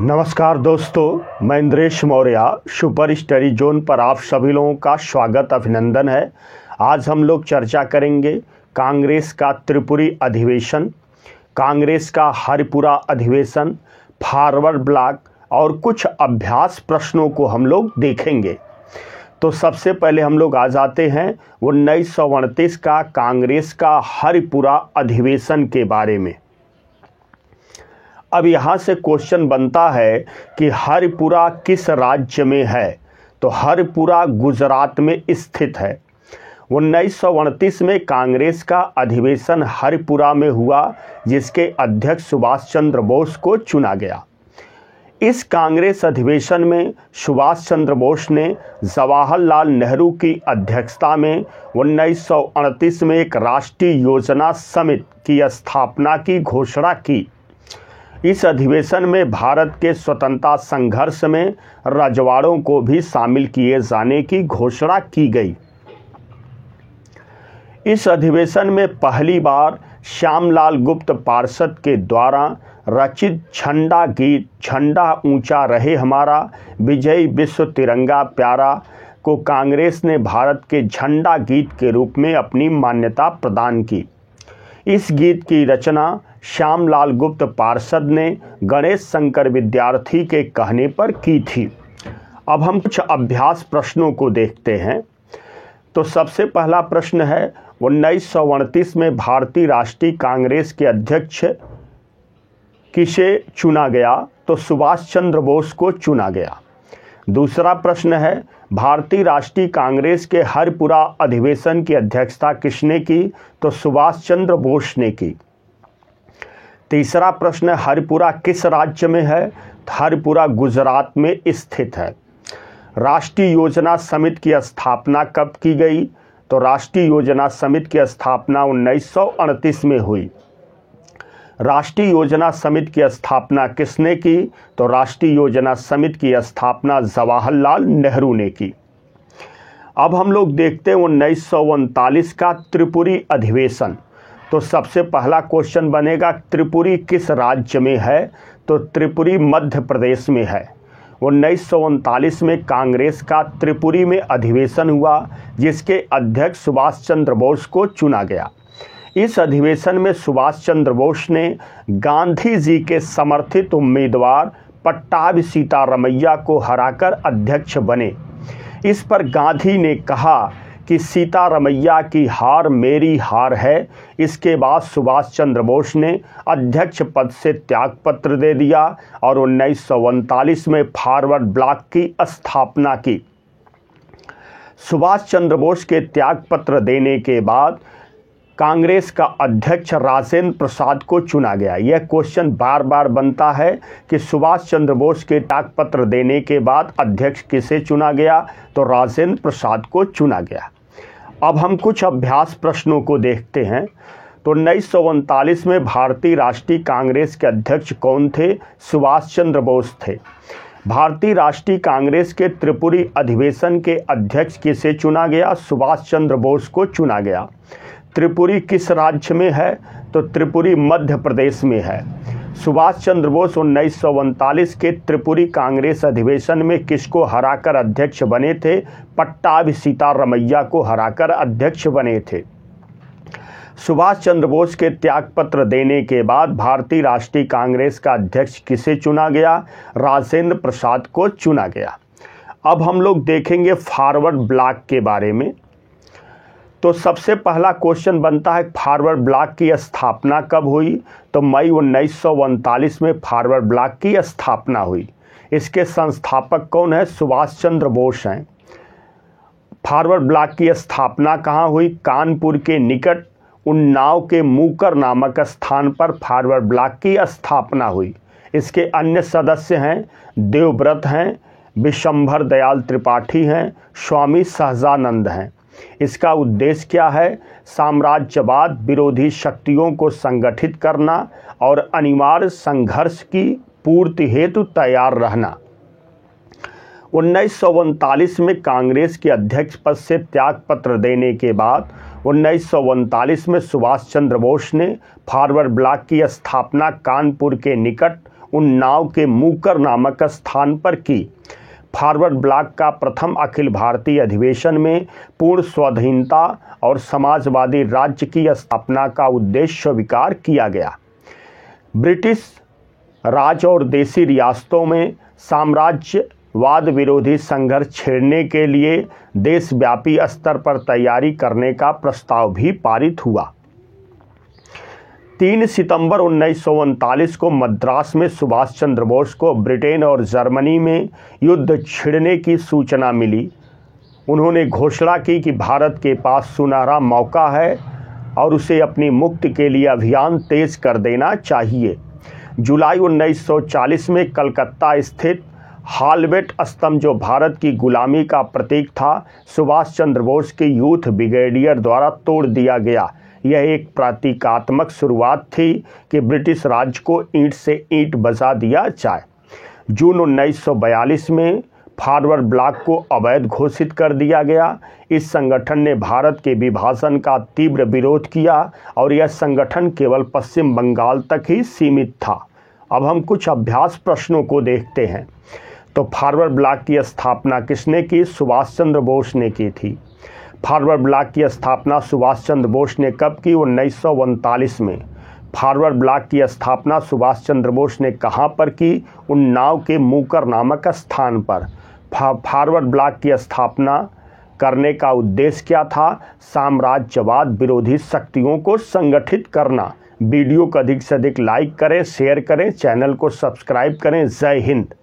नमस्कार दोस्तों, मैं Indresh Maurya super study zone पर आप सभी लोगों का स्वागत अभिनंदन है। आज हम लोग चर्चा करेंगे कांग्रेस का त्रिपुरी अधिवेशन, कांग्रेस का हरिपुरा अधिवेशन, फॉरवर्ड ब्लॉक और कुछ अभ्यास प्रश्नों को हम लोग देखेंगे। तो सबसे पहले हम लोग आ जाते हैं 1929 का कांग्रेस का हरिपुरा अधिवेशन के बारे में। अब यहाँ से क्वेश्चन बनता है कि हरिपुरा किस राज्य में है? तो हरिपुरा गुजरात में स्थित है। 1929 में कांग्रेस का अधिवेशन हरिपुरा में हुआ, जिसके अध्यक्ष सुभाष चंद्र बोस को चुना गया। इस कांग्रेस अधिवेशन में सुभाष चंद्र बोस ने जवाहरलाल नेहरू की अध्यक्षता में 1929 में एक राष्ट्रीय योजना समिति की स्थापना की घोषणा की। इस अधिवेशन में भारत के स्वतंत्रता संघर्ष में रजवाड़ों को भी शामिल किए जाने की घोषणा की गई। इस अधिवेशन में पहली बार श्यामलाल गुप्त पार्षद के द्वारा रचित झंडा गीत झंडा ऊंचा रहे हमारा, विजयी विश्व तिरंगा प्यारा को कांग्रेस ने भारत के झंडा गीत के रूप में अपनी मान्यता प्रदान की। इस गीत की रचना श्यामलाल गुप्त पार्षद ने गणेश शंकर विद्यार्थी के कहने पर की थी। अब हम कुछ अभ्यास प्रश्नों को देखते हैं। तो सबसे पहला प्रश्न है, 1929 में भारतीय राष्ट्रीय कांग्रेस के अध्यक्ष किसे चुना गया? तो सुभाष चंद्र बोस को चुना गया। दूसरा प्रश्न है, भारतीय राष्ट्रीय कांग्रेस के हरिपुरा अधिवेशन की अध्यक्षता किसने की? तो सुभाष चंद्र बोस ने की। तीसरा प्रश्न है, हरिपुरा किस राज्य में है? हरिपुरा गुजरात में स्थित है। राष्ट्रीय योजना समिति की स्थापना कब की गई? तो राष्ट्रीय योजना समिति की स्थापना 1929 में हुई। राष्ट्रीय योजना समिति की स्थापना किसने की? तो राष्ट्रीय योजना समिति की स्थापना जवाहरलाल नेहरू ने की। अब हम लोग देखते हैं 1939 का त्रिपुरी अधिवेशन। तो सबसे पहला क्वेश्चन बनेगा, त्रिपुरी किस राज्य में है? तो त्रिपुरी मध्य प्रदेश में है। 1939 में कांग्रेस का त्रिपुरी में अधिवेशन हुआ, जिसके अध्यक्ष सुभाष चंद्र बोस को चुना गया। इस अधिवेशन में सुभाष चंद्र बोस ने गांधी जी के समर्थित उम्मीदवार पट्टाभी सीतारमैया को हराकर अध्यक्ष बने। इस पर गांधी ने कहा कि सीतारमैया की हार मेरी हार है। इसके बाद सुभाष चंद्र बोस ने अध्यक्ष पद से त्यागपत्र दे दिया और 1939 में फॉरवर्ड ब्लॉक की स्थापना की। सुभाष चंद्र बोस के त्यागपत्र देने के बाद कांग्रेस का अध्यक्ष राजेंद्र प्रसाद को चुना गया। यह क्वेश्चन बार बार बनता है कि सुभाष चंद्र बोस के त्यागपत्र देने के बाद अध्यक्ष किसे चुना गया? तो राजेंद्र प्रसाद को चुना गया। अब हम कुछ अभ्यास प्रश्नों को देखते हैं। तो 1939 में भारतीय राष्ट्रीय कांग्रेस के अध्यक्ष कौन थे? सुभाष चंद्र बोस थे। भारतीय राष्ट्रीय कांग्रेस के त्रिपुरी अधिवेशन के अध्यक्ष किसे चुना गया? सुभाष चंद्र बोस को चुना गया। त्रिपुरी किस राज्य में है? तो त्रिपुरी मध्य प्रदेश में है। सुभाष चंद्र बोस 1939 के त्रिपुरी कांग्रेस अधिवेशन में किसको हराकर अध्यक्ष बने थे? पट्टाभी सीतारमैया को हराकर अध्यक्ष बने थे। सुभाष चंद्र बोस के त्यागपत्र देने के बाद भारतीय राष्ट्रीय कांग्रेस का अध्यक्ष किसे चुना गया? राजेंद्र प्रसाद को चुना गया। अब हम लोग देखेंगे फॉरवर्ड ब्लॉक के बारे में। तो सबसे पहला क्वेश्चन बनता है, फॉरवर्ड ब्लॉक की स्थापना कब हुई? तो मई 1939 में फॉरवर्ड ब्लॉक की स्थापना हुई। इसके संस्थापक कौन है? सुभाष चंद्र बोस हैं। फॉरवर्ड ब्लॉक की स्थापना कहाँ हुई? कानपुर के निकट उन्नाव के मूकर नामक स्थान पर फॉरवर्ड ब्लॉक की स्थापना हुई। इसके अन्य सदस्य हैं, देवव्रत हैं, विशंभर दयाल त्रिपाठी हैं, स्वामी सहजानंद हैं। इसका उद्देश्य क्या है? साम्राज्यवाद विरोधी शक्तियों को संगठित करना और अनिवार्य संघर्ष की पूर्ति हेतु तैयार रहना। 1939 में कांग्रेस के अध्यक्ष पद से त्यागपत्र देने के बाद 1939 में सुभाष चंद्र बोस ने फॉरवर्ड ब्लॉक की स्थापना कानपुर के निकट उन्नाव के मूकर नामक स्थान पर की। फॉरवर्ड ब्लॉक का प्रथम अखिल भारतीय अधिवेशन में पूर्ण स्वाधीनता और समाजवादी राज्य की स्थापना का उद्देश्य स्वीकार किया गया। ब्रिटिश राज और देशी रियासतों में साम्राज्यवाद विरोधी संघर्ष छेड़ने के लिए देशव्यापी स्तर पर तैयारी करने का प्रस्ताव भी पारित हुआ। 3 सितंबर 1939 को मद्रास में सुभाष चंद्र बोस को ब्रिटेन और जर्मनी में युद्ध छिड़ने की सूचना मिली। उन्होंने घोषणा की कि भारत के पास सुनहरा मौका है और उसे अपनी मुक्ति के लिए अभियान तेज कर देना चाहिए। जुलाई 1940 में कलकत्ता स्थित हालवेट स्तंभ, जो भारत की गुलामी का प्रतीक था, सुभाष चंद्र बोस के यूथ ब्रिगेडियर द्वारा तोड़ दिया गया। यह एक प्रतीकात्मक शुरुआत थी कि ब्रिटिश राज को ईंट से ईंट बजा दिया जाए। जून 1942 में फॉरवर्ड ब्लॉक को अवैध घोषित कर दिया गया। इस संगठन ने भारत के विभाजन का तीव्र विरोध किया और यह संगठन केवल पश्चिम बंगाल तक ही सीमित था। अब हम कुछ अभ्यास प्रश्नों को देखते हैं। तो फॉरवर्ड ब्लॉक की स्थापना किसने की? सुभाष चंद्र बोस ने की थी। फॉरवर्ड ब्लॉक की स्थापना सुभाष चंद्र बोस ने कब की? 1939 में। फॉरवर्ड ब्लॉक की स्थापना सुभाष चंद्र बोस ने कहाँ पर की? उन्नाव के मूकर नामक स्थान पर। फॉरवर्ड ब्लॉक की स्थापना करने का उद्देश्य क्या था? साम्राज्यवाद विरोधी शक्तियों को संगठित करना। वीडियो को अधिक से अधिक लाइक करें, शेयर करें, चैनल को सब्सक्राइब करें। जय हिंद।